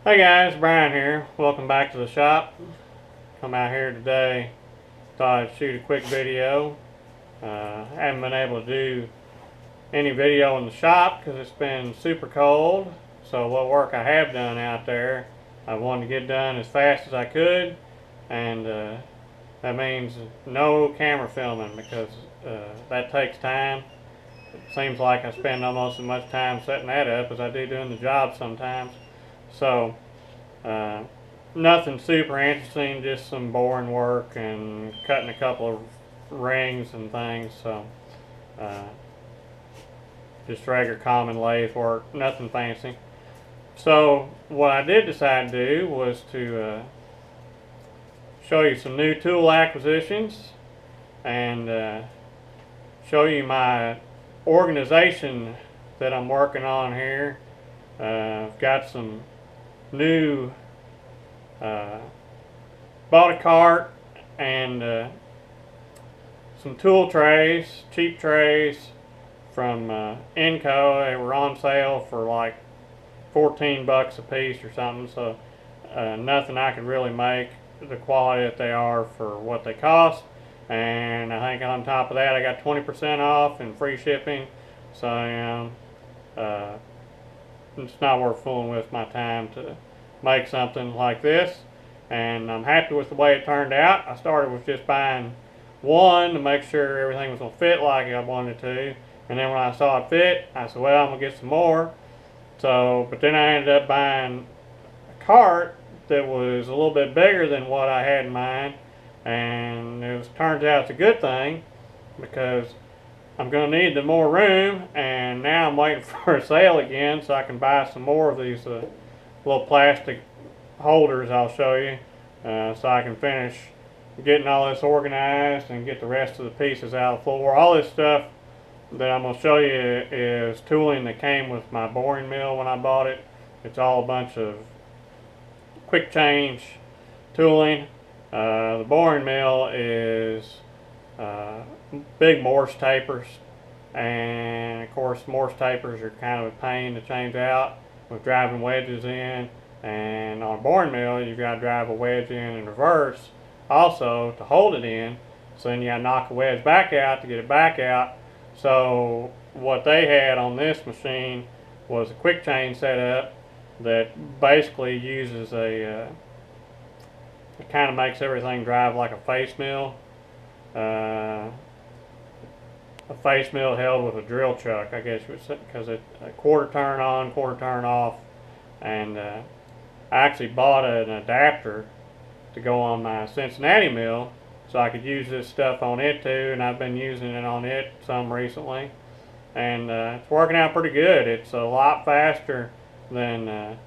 Hey guys, Brian here. Welcome back to the shop. Come out here today. Thought I'd shoot a quick video. Haven't been able to do any video in the shop because it's been super cold. So what work I have done out there, I wanted to get done as fast as I could, and that means no camera filming because that takes time. It seems like I spend almost as much time setting that up as I do doing the job sometimes. So, nothing super interesting, just some boring work and cutting a couple of rings and things. So, just regular common lathe work, nothing fancy. So, what I did decide to do was to show you some new tool acquisitions and show you my organization that I'm working on here. I've got some new bought a cart and some tool trays, cheap trays from Inco. They were on sale for like 14 bucks a piece or something, so nothing I could really make the quality that they are for what they cost. And I think on top of that I got 20% off and free shipping, so it's not worth fooling with my time to make something like this. And I'm happy with the way it turned out. I started with just buying one to make sure everything was going to fit like I wanted to, and then when I saw it fit, I said, well, I'm going to get some more. But then I ended up buying a cart that was a little bit bigger than what I had in mind, and turns out it's a good thing because I'm going to need the more room, and now I'm waiting for a sale again so I can buy some more of these little plastic holders I'll show you, so I can finish getting all this organized and get the rest of the pieces out of the floor. All this stuff that I'm going to show you is tooling that came with my boring mill when I bought it. It's all a bunch of quick change tooling. The boring mill is big Morse tapers, and of course Morse tapers are kind of a pain to change out with driving wedges in, and on a boring mill you've got to drive a wedge in reverse also to hold it in, so then you got to knock the wedge back out to get it back out. So what they had on this machine was a quick change setup that basically uses it kind of makes everything drive like a face mill. A face mill held with a drill chuck, I guess, because it's a quarter turn on, quarter turn off. And I actually bought an adapter to go on my Cincinnati mill so I could use this stuff on it too, and I've been using it on it some recently, and it's working out pretty good. It's a lot faster than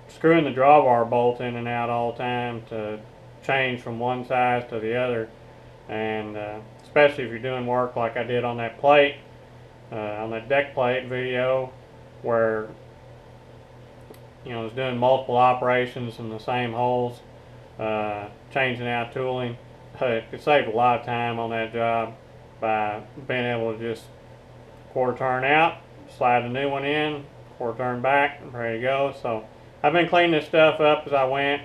screwing the drawbar bolt in and out all the time to change from one size to the other, and especially if you're doing work like I did on that plate, on that deck plate video, where I was doing multiple operations in the same holes, changing out tooling. It saved a lot of time on that job by being able to just quarter turn out, slide a new one in, quarter turn back, and ready to go. So I've been cleaning this stuff up as I went.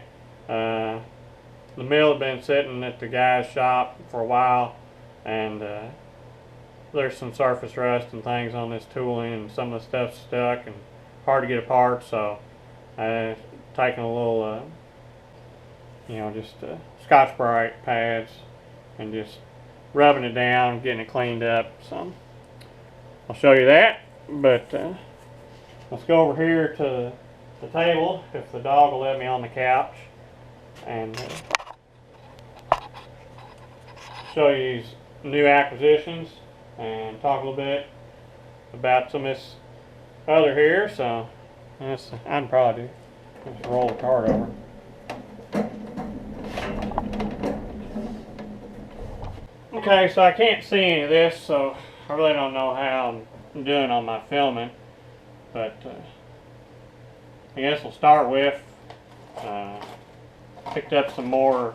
The mill had been sitting at the guy's shop for a while, and there's some surface rust and things on this tooling, and some of the stuff's stuck and hard to get apart. So I've taken a little, just Scotch-Brite pads and just rubbing it down, getting it cleaned up. So I'll show you that. But let's go over here to the table, if the dog will let me on the couch, and show you these new acquisitions and talk a little bit about some of this other here. So I can probably just roll the cart over. Okay, so I can't see any of this, so I really don't know how I'm doing on my filming, but I guess we'll start with picked up some more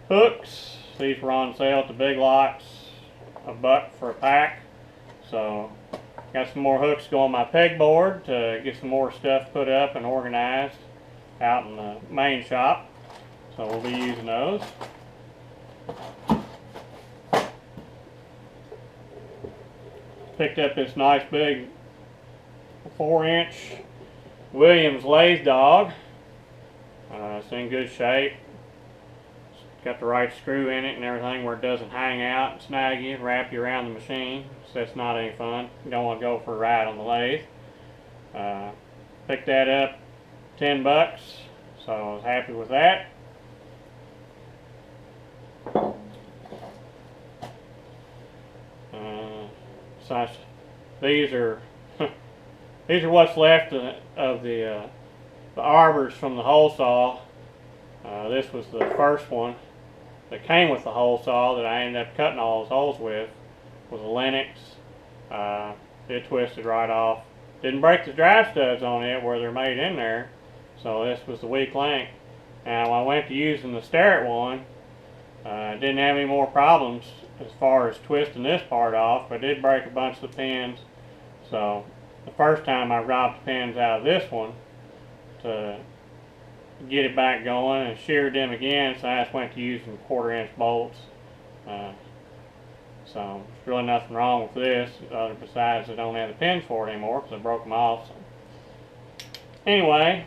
hooks. These were on sale at the Big Lots, $1 for a pack, so Got some more hooks to go on my pegboard to get some more stuff put up and organized out in the main shop. So we'll be using those. Picked up this nice big 4-inch Williams lathe dog. It's in good shape. It's got the right screw in it and everything where it doesn't hang out and snag you and wrap you around the machine. So that's not any fun. You don't want to go for a ride on the lathe. Picked that up, $10. So I was happy with that. So these are these are what's left of the arbors from the hole saw. This was the first one that came with the hole saw that I ended up cutting all those holes with. Was a Lennox. It twisted right off. Didn't break the drive studs on it where they're made in there. So this was the weak link. Now when I went to using the Starrett one, didn't have any more problems as far as twisting this part off, but I did break a bunch of the pins. So the first time I robbed the pins out of this one to get it back going and sheared them again, so I just went to using 1/4-inch bolts. So there's really nothing wrong with this, besides I don't have the pins for it anymore because I broke them off. So. Anyway,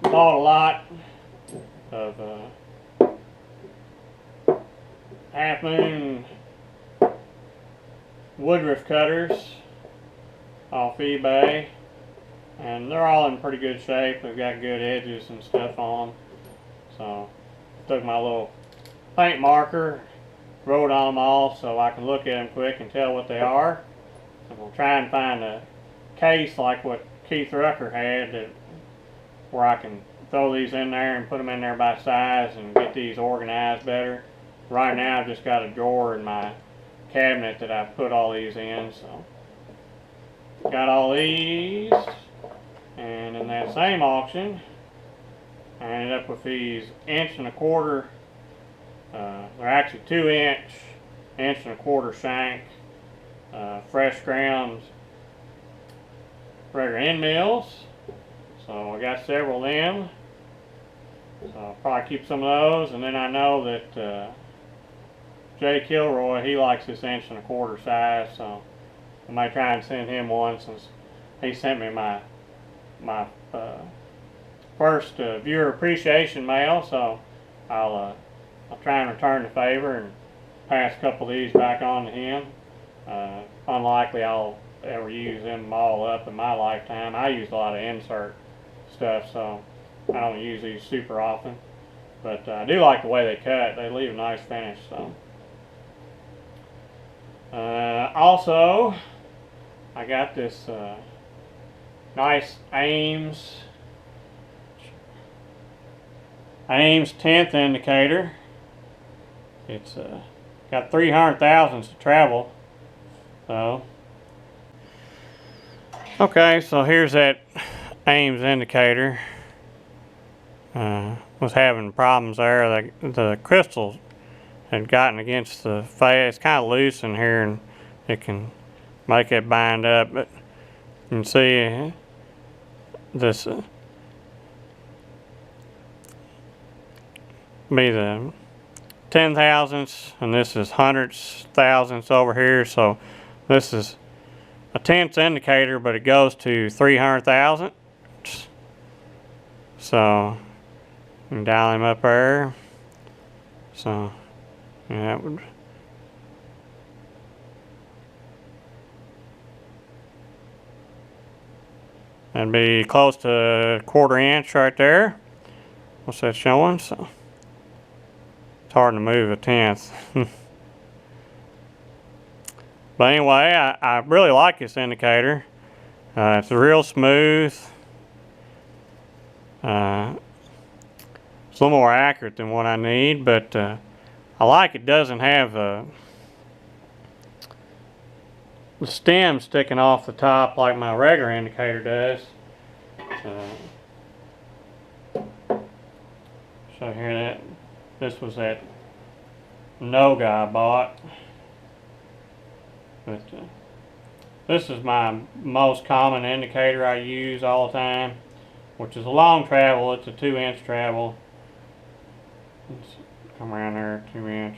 bought a lot of Half Moon woodruff cutters off eBay, and they're all in pretty good shape. They've got good edges and stuff on them. So I took my little paint marker, wrote on them all so I can look at them quick and tell what they are. I'm going to try and find a case like what Keith Rucker had where I can throw these in there and put them in there by size and get these organized better. Right now I've just got a drawer in my cabinet that I put all these in. So got all these, and in that same auction I ended up with these 1.25 inch, they're actually 2-inch, 1.25 inch shank, fresh ground regular end mills. So I got several of them. So I'll probably keep some of those, and then I know that Jay Kilroy, he likes this 1.25 inch size, so I might try and send him one since he sent me my first viewer appreciation mail. So I'll try and return the favor and pass a couple of these back on to him. Unlikely I'll ever use them all up in my lifetime. I use a lot of insert stuff, so I don't use these super often. But I do like the way they cut. They leave a nice finish. So also, I got this nice Ames 10th indicator. It's got 300 thousandths to travel. So okay, so here's that Ames indicator. Was having problems there. The crystals had gotten against the face. It's kind of loose in here, and it can make it bind up. But you can see this be the 10 thousandths, and this is hundredths, thousandths over here. So this is a tenths indicator, but it goes to 300 thousandths. So you can dial him up there. So yeah, that would that'd be close to 1/4 inch right there. What's that showing? So it's hard to move a tenth. But anyway, I really like this indicator. It's real smooth. It's a little more accurate than what I need, but I like it doesn't have the stem sticking off the top like my regular indicator does. So here This was that Noga I bought. But this is my most common indicator I use all the time, which is a long travel. It's a 2-inch travel. Let's come around there, 2-inch.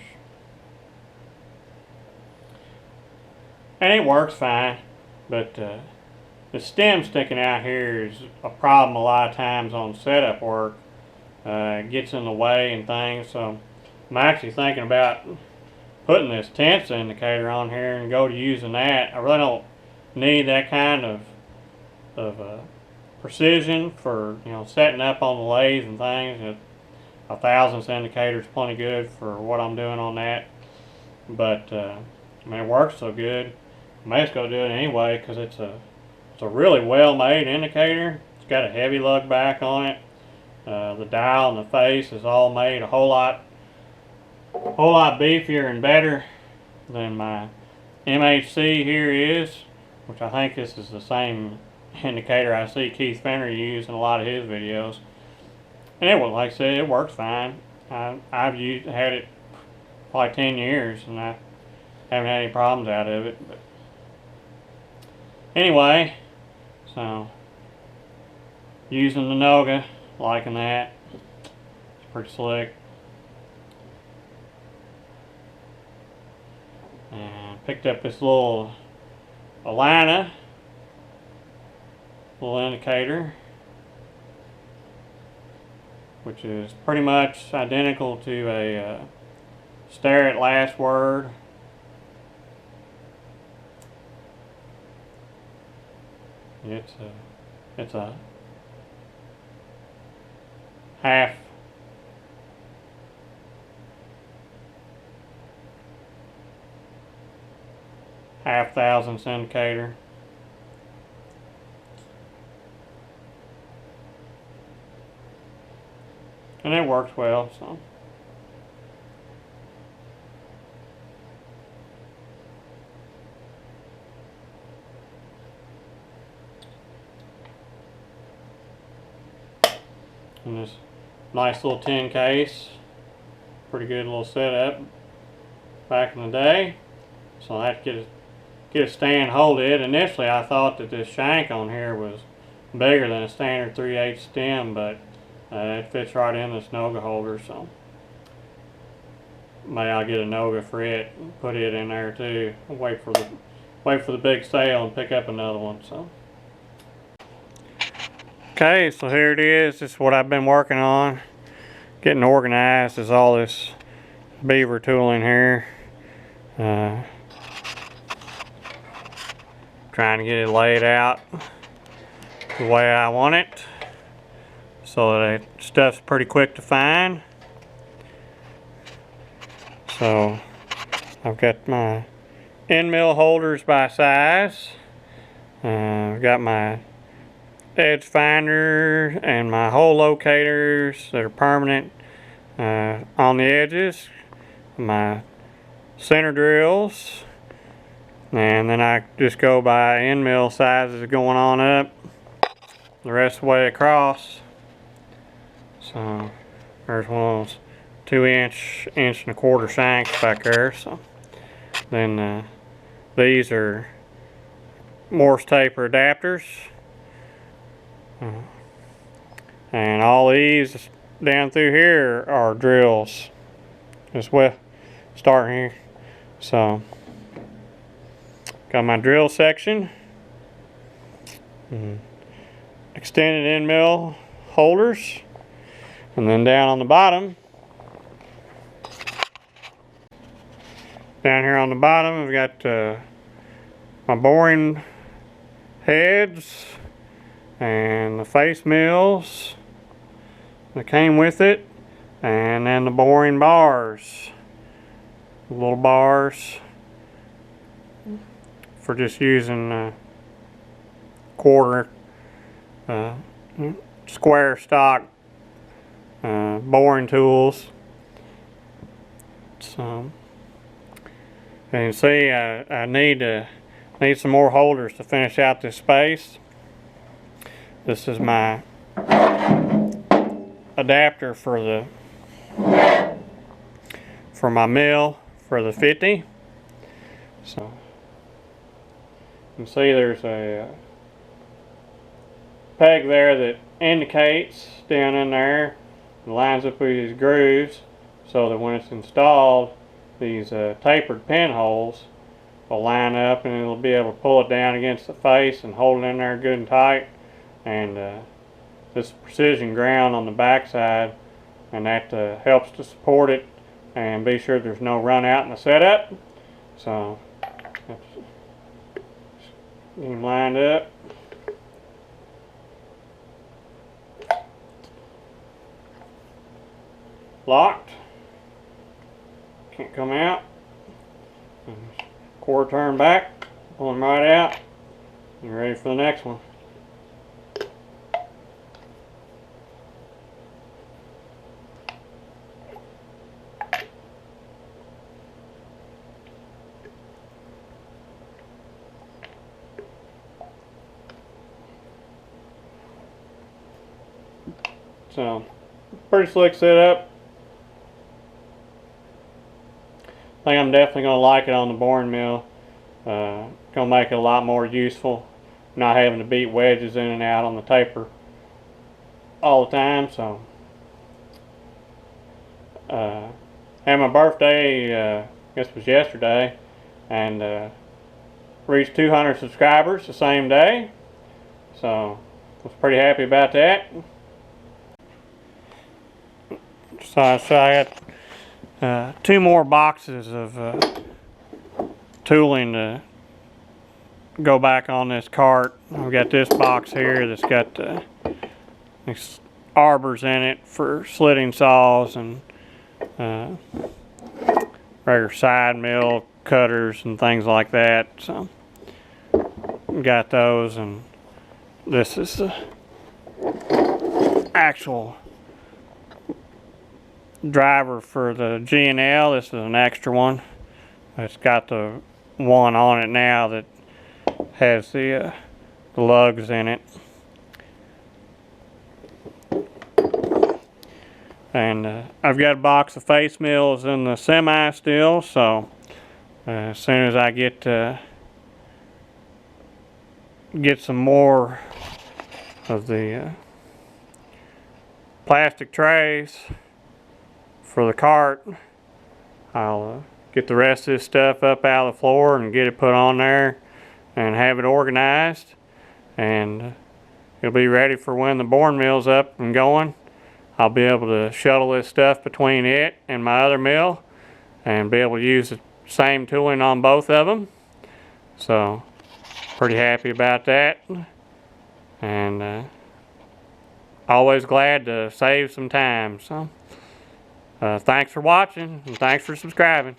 And it works fine, but the stem sticking out here is a problem a lot of times on setup work. It gets in the way and things, so I'm actually thinking about putting this tense indicator on here and go to using that. I really don't need that kind of precision for, you know, setting up on the lathe and things. A 1/1000th indicator is plenty good for what I'm doing on that, but I mean, it works so good. I may just go do it anyway because it's a really well made indicator. It's got a heavy lug back on it. The dial and the face is all made a whole lot beefier and better than my MHC here is, which I think this is the same indicator I see Keith Fenner use in a lot of his videos. And it will, like I said, it works fine. I've had it probably 10 years and I haven't had any problems out of it. But anyway, so using the Noga, liking that. It's pretty slick. And picked up this little Alana little indicator, which is pretty much identical to a stare at last word. It's a half thousandths indicator. And it works well, so. And this nice little tin case, pretty good little setup back in the day. So I have to get a stand hold it. Initially I thought that this shank on here was bigger than a standard 3/8 stem, but it fits right in this Noga holder, so maybe I'll get a Noga for it and put it in there too. Wait for the big sale and pick up another one. So okay, so here it is. This is what I've been working on, getting organized. Is all this beaver tooling here. Trying to get it laid out the way I want it, so that stuff's pretty quick to find. So I've got my end mill holders by size. I've got my edge finder and my hole locators that are permanent on the edges. My center drills. And then I just go by end mill sizes going on up the rest of the way across. So there's one of those 2-inch, 1.25 shanks back there. So then these are Morse taper adapters. And all these down through here are drills as well, starting here. So got my drill section, extended end mill holders, and then down on the bottom, down here on the bottom, I've got my boring heads and the face mills that came with it, and then the boring bars, little bars for just using quarter square stock boring tools. So and you see I need some more holders to finish out this space. This is my adapter for the for my mill for the 50. So you can see there's a peg there that indicates down in there and lines up with these grooves, so that when it's installed, these tapered pinholes will line up and it'll be able to pull it down against the face and hold it in there good and tight. And this precision ground on the back side, and that helps to support it and be sure there's no run out in the setup. So get him lined up. Locked. Can't come out. Quarter turn back, pull them right out. You're ready for the next one. So, pretty slick setup. I think I'm definitely going to like it on the boring mill. Going to make it a lot more useful, not having to beat wedges in and out on the taper all the time. So, had my birthday, I guess it was yesterday, and reached 200 subscribers the same day. So, I was pretty happy about that. So I got 2 more boxes of tooling to go back on this cart. I've got this box here that's got these arbors in it for slitting saws and regular side mill cutters and things like that. So got those, and this is the actual driver for the G&L. This is an extra one. It's got the one on it now that has the lugs in it. And I've got a box of face mills in the semi still, so as soon as I get some more of the plastic trays for the cart, I'll get the rest of this stuff up out of the floor and get it put on there and have it organized, and it'll be ready for when the boring mill's up and going. I'll be able to shuttle this stuff between it and my other mill and be able to use the same tooling on both of them. So pretty happy about that, and always glad to save some time. So thanks for watching, and thanks for subscribing.